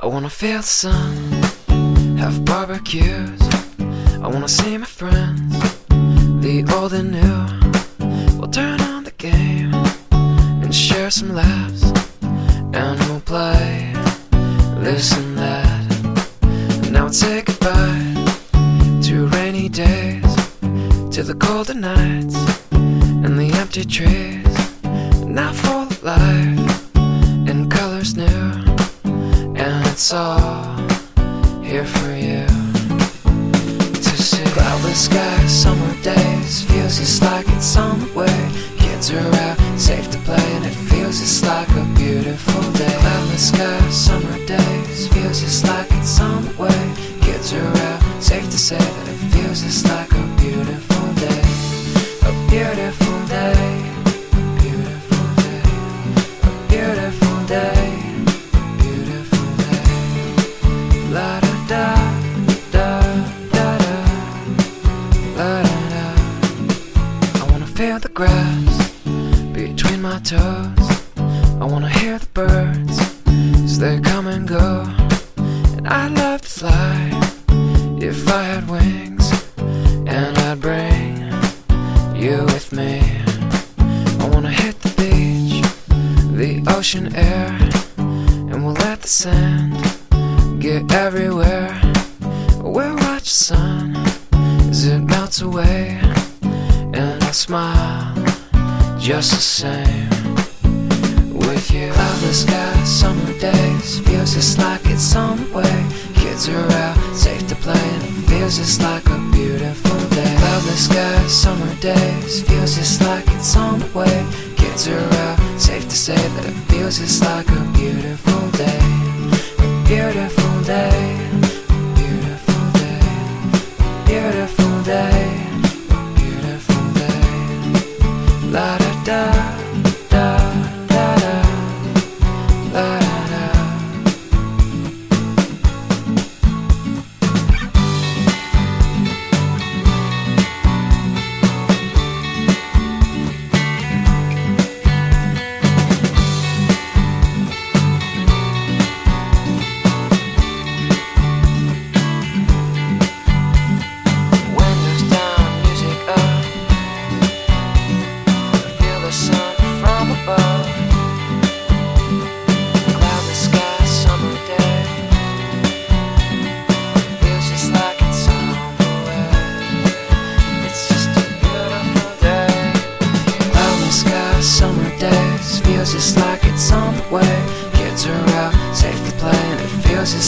I wanna feel the sun, have barbecues. I wanna see my friends, the old and new. We'll turn on the game and share some laughs, and we'll play this and that. And I would say goodbye to rainy days, to the colder nights and the empty trees, now full of life and colors new. And it's all here for you to see. Cloudless skies, summer days, feels just like it's on the way. Kids are out, safe to play, and it feels just like a beautiful day. Cloudless skies, summer days, feels just like it's on the way. Kids are out, safe to say that it feels just like a beautiful day. A beautiful day, beautiful day, a beautiful day, beautiful day. La da da da da da, la da da. I wanna feel the grass between my toes. I wanna hear the birds as they come and go. And I'd love to fly if I had wings, and I'd bring you with me. I wanna hit the beach, the ocean air, and we'll let the sand get everywhere. We'll watch the sun as it melts away, and I'll smile just the same with you. Cloudless skies, summer days, feels just like it's on the way. Kids are out, safe to play, and it feels just like a beautiful day. Cloudless skies, summer days, feels just like it's on the way. Kids are out, safe to say that it feels just like a beautiful day.